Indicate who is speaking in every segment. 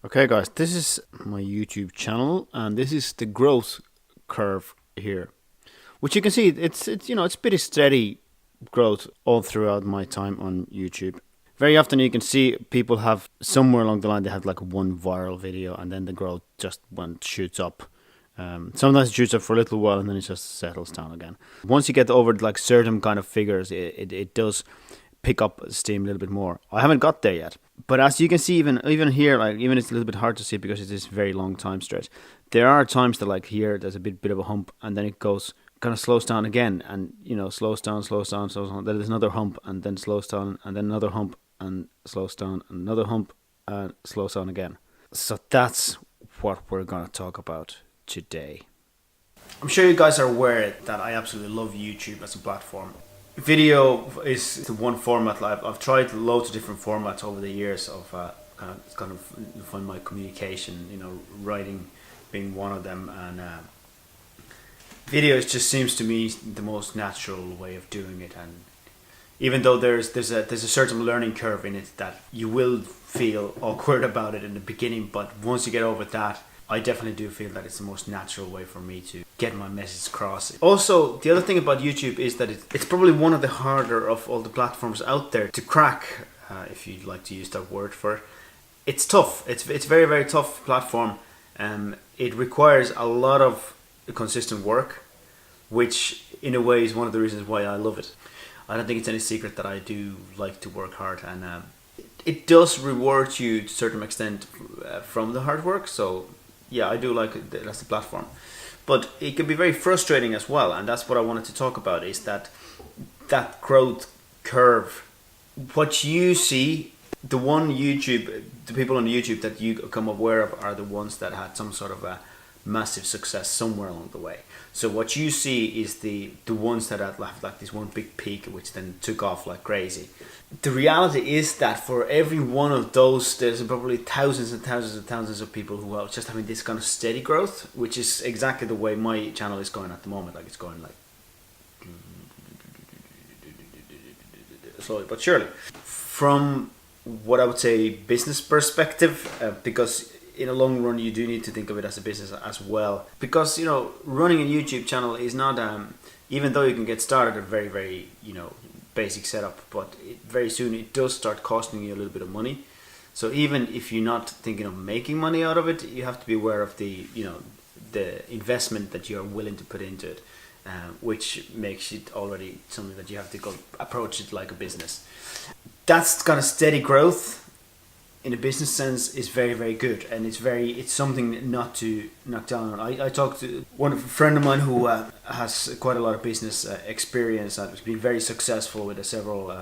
Speaker 1: Okay guys, this is my YouTube channel and this is the growth curve here. Which you can see it's pretty steady growth all throughout my time on YouTube. Very often you can see people have somewhere along the line they had like one viral video and then the growth just shoots up. Sometimes it shoots up for a little while and then it just settles down again. Once you get over like certain kind of figures, it does pick up steam a little bit more. I haven't got there yet, but as you can see, even here, like even it's a little bit hard to see because it's this very long time stretch. There are times that like here there's a bit of a hump and then it goes kind of slows down again and slows down, slows down, slows down. Then there's another hump and then slows down and then another hump and slows down and another hump and slows down again. So that's what we're gonna talk about today. I'm sure you guys are aware that I absolutely love YouTube as a platform. Video is the one format. I've tried loads of different formats over the years of kind of find my communication. Writing being one of them, and videos just seems to me the most natural way of doing it. And even though there's a certain learning curve in it that you will feel awkward about it in the beginning, but once you get over that, I definitely do feel that it's the most natural way for me to get my message across. Also, the other thing about YouTube is that it's probably one of the harder of all the platforms out there to crack, if you'd like to use that word for it. It's tough. It's very, very tough platform. It requires a lot of consistent work, which in a way is one of the reasons why I love it. I don't think it's any secret that I do like to work hard, and it does reward you to a certain extent from the hard work. So yeah, I do like it as a platform, but it can be very frustrating as well, and that's what I wanted to talk about, is that growth curve. What you see, the people on YouTube that you become aware of are the ones that had some sort of a massive success somewhere along the way. So what you see is the ones that had like this one big peak which then took off like crazy. The reality is that for every one of those, there's probably thousands and thousands and thousands of people who are just having this kind of steady growth, which is exactly the way my channel is going at the moment. Like it's going like slowly but surely. From what I would say business perspective, because in the long run you do need to think of it as a business as well, because running a YouTube channel is not even though you can get started at a very, very basic setup, but very soon it does start costing you a little bit of money. So even if you're not thinking of making money out of it, you have to be aware of the investment that you're willing to put into it, which makes it already something that you have to go approach it like a business. That's kind of steady growth in a business sense is very, very good, and it's something not to knock down on. I talked to a friend of mine who has quite a lot of business experience and has been very successful with several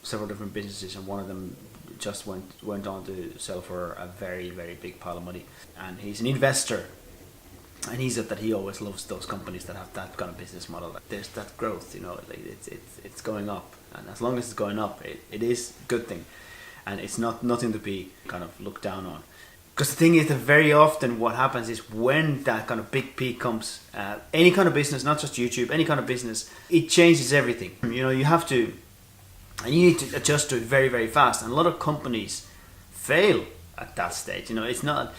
Speaker 1: different businesses, and one of them just went on to sell for a very, very big pile of money. And he's an investor, and he said that he always loves those companies that have that kind of business model. There's that growth, like it's going up, and as long as it's going up, it is a good thing. And it's nothing to be kind of looked down on. Because the thing is that very often what happens is when that kind of big peak comes, any kind of business, not just YouTube, any kind of business, it changes everything. You have to, and you need to adjust to it very, very fast. And a lot of companies fail at that stage. It's not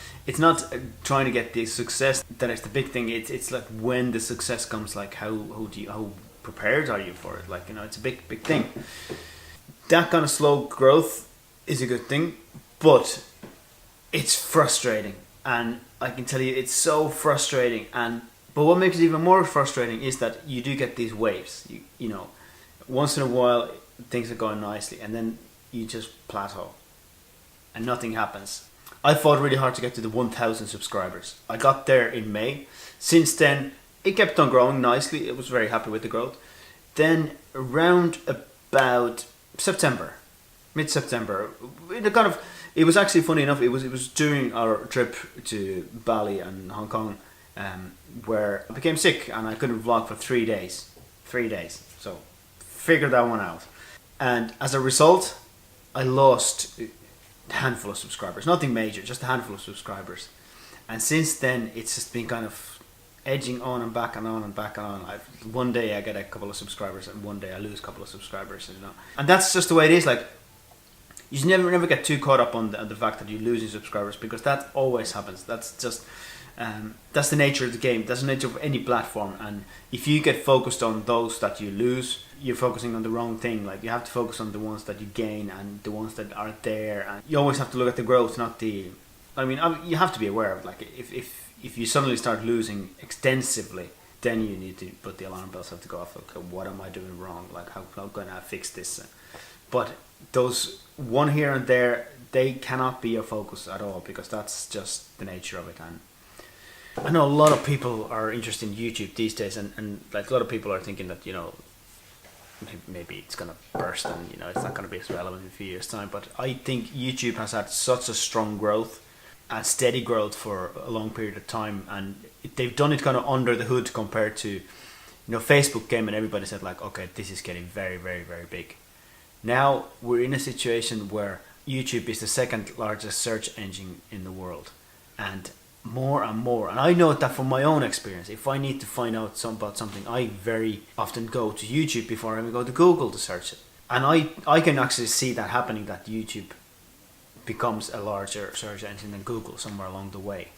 Speaker 1: trying to get the success that is the big thing. It's like when the success comes, like how prepared are you for it? Like it's a big thing. That kind of slow growth is a good thing, but it's frustrating, and I can tell you it's so frustrating. But what makes it even more frustrating is that you do get these waves. Once in a while things are going nicely, and then you just plateau, and nothing happens. I fought really hard to get to the 1,000 subscribers. I got there in May. Since then, it kept on growing nicely. I was very happy with the growth. Then around about mid-September, it was actually funny enough. It was during our trip to Bali and Hong Kong, where I became sick and I couldn't vlog for 3 days. So figure that one out. And as a result, I lost a handful of subscribers. Nothing major, just a handful of subscribers. And since then, it's just been kind of edging on and back and on and back and on. One day I get a couple of subscribers and one day I lose a couple of subscribers, And that's just the way it is. Like, You should never get too caught up on the fact that you're losing subscribers, because that always happens. That's just that's the nature of the game. That's the nature of any platform. And if you get focused on those that you lose, you're focusing on the wrong thing. Like, you have to focus on the ones that you gain and the ones that are there. And you always have to look at the growth, not the. I mean, you have to be aware of, like, if you suddenly start losing extensively, then you need to put the alarm bells have to go off. Okay, what am I doing wrong? Like, how can I fix this? But those one here and there, they cannot be your focus at all, because that's just the nature of it. And I know a lot of people are interested in YouTube these days, and like a lot of people are thinking that, you know, maybe it's gonna burst and, you know, it's not gonna be as relevant in a few years' time. But I think YouTube has had such a strong growth and steady growth for a long period of time, and they've done it kind of under the hood compared to, you know, Facebook came and everybody said, like, okay, this is getting very, very, very big. Now we're in a situation where YouTube is the second largest search engine in the world, and more, and I know that from my own experience. If I need to find out about something, I very often go to YouTube before I even go to Google to search it. And I can actually see that happening, that YouTube becomes a larger search engine than Google somewhere along the way.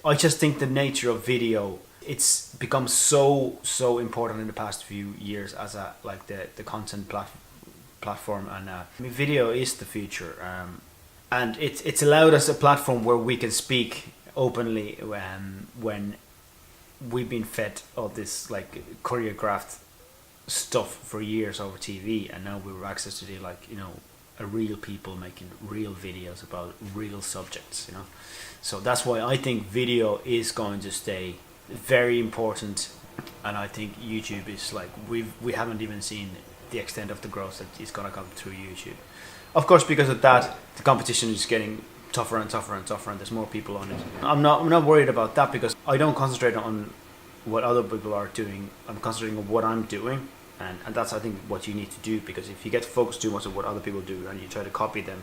Speaker 1: I just think the nature of video, it's become so important in the past few years as a, like, the content platform, and I mean, video is the future, and it's allowed us a platform where we can speak openly when we've been fed all this, like, choreographed stuff for years over TV, and now we have access to the, like, you know, a real people making real videos about real subjects, you know. So that's why I think video is going to stay very important, and I think YouTube is, like, we haven't even seen the extent of the growth that is going to come through YouTube. Of course, because of that, the competition is getting tougher and tougher and tougher, and there's more people on it. I'm not worried about that, because I don't concentrate on what other people are doing. I'm concentrating on what I'm doing, and that's, I think, what you need to do, because if you get focused too much on what other people do and you try to copy them,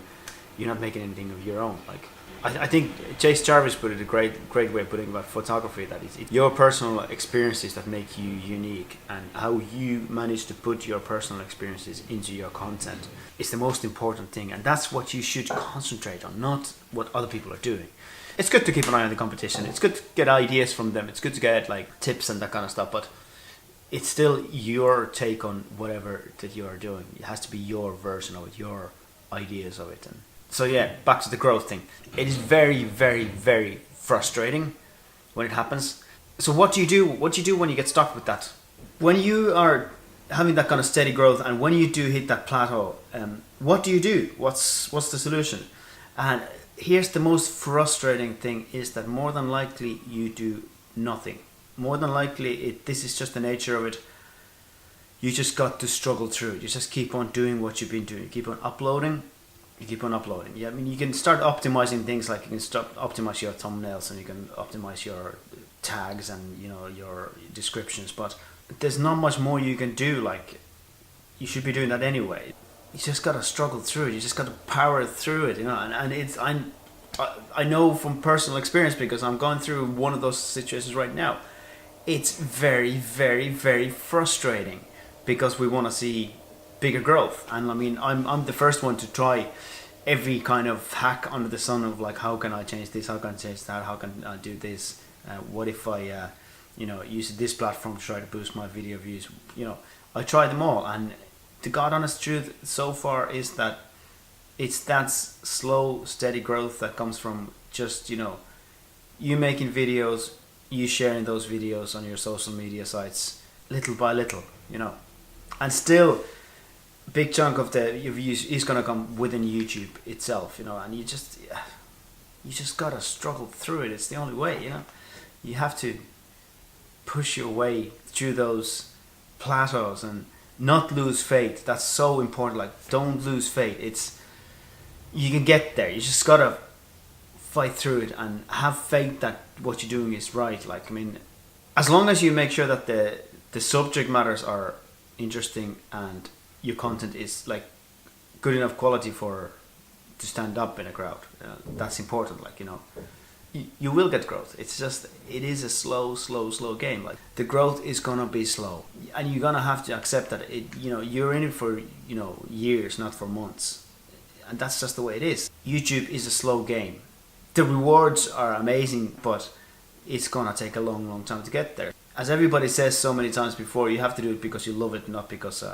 Speaker 1: you're not making anything of your own. Like, I think Chase Jarvis put it a great way of putting about photography, that it's your personal experiences that make you unique, and how you manage to put your personal experiences into your content is the most important thing, and that's what you should concentrate on, not what other people are doing. It's good to keep an eye on the competition, it's good to get ideas from them, it's good to get, like, tips and that kind of stuff, but it's still your take on whatever that you are doing. It has to be your version of it, your ideas of it. And so yeah, back to the growth thing. It is very, very, very frustrating when it happens. So what do you do? What do you do when you get stuck with that? When you are having that kind of steady growth, and when you do hit that plateau, what do you do? What's the solution? And here's the most frustrating thing, is that more than likely you do nothing. More than likely, this is just the nature of it. You just got to struggle through it. You just keep on doing what you've been doing. You keep on uploading. You keep on uploading. Yeah, I mean, you can start optimizing things, like you can optimize your thumbnails, and you can optimize your tags and, you know, your descriptions. But there's not much more you can do. Like, you should be doing that anyway. You just gotta struggle through it. You just gotta power through it, you know. And it's I know from personal experience, because I'm going through one of those situations right now. It's very, very, very frustrating, because we want to see bigger growth. And I mean, I'm the first one to try every kind of hack under the sun of, like, how can I change this, how can I change that, how can I do this, what if I you know, use this platform to try to boost my video views. You know, I try them all, and the God honest truth so far is that it's that slow, steady growth that comes from just, you know, you making videos, you sharing those videos on your social media sites little by little, you know. And still, a big chunk of the views is going to come within YouTube itself, you know. And you just gotta struggle through it. It's the only way, you know. You have to push your way through those plateaus and not lose faith. That's so important. Like, don't lose faith. You can get there. You just gotta fight through it and have faith that what you're doing is right. Like, I mean, as long as you make sure that the subject matters are interesting and your content is, like, good enough quality to stand up in a crowd, that's important. Like, you know, you will get growth. It's just, it is a slow game. Like, the growth is gonna be slow, and you're gonna have to accept that you know, you're in it for, you know, years, not for months. and that's just the way it is. YouTube is a slow game. The rewards are amazing, but it's gonna take a long time to get there. As everybody says so many times before, you have to do it because you love it, not because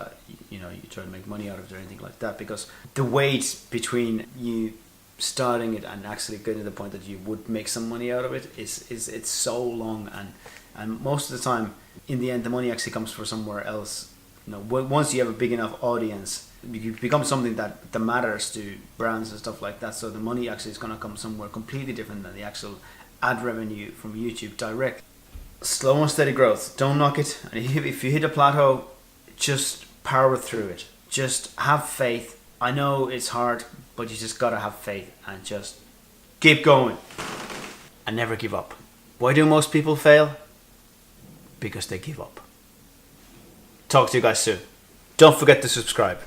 Speaker 1: you try to make money out of it or anything like that. Because the wait between you starting it and actually getting to the point that you would make some money out of it is it's so long, and most of the time, in the end, the money actually comes from somewhere else. Once you have a big enough audience, you become something that matters to brands and stuff like that. So the money actually is going to come somewhere completely different than the actual ad revenue from YouTube direct. Slow and steady growth. Don't knock it. And if you hit a plateau, just power through it. Just have faith. I know it's hard, but you just gotta have faith and just keep going and never give up. Why do most people fail? Because they give up. Talk to you guys soon. Don't forget to subscribe.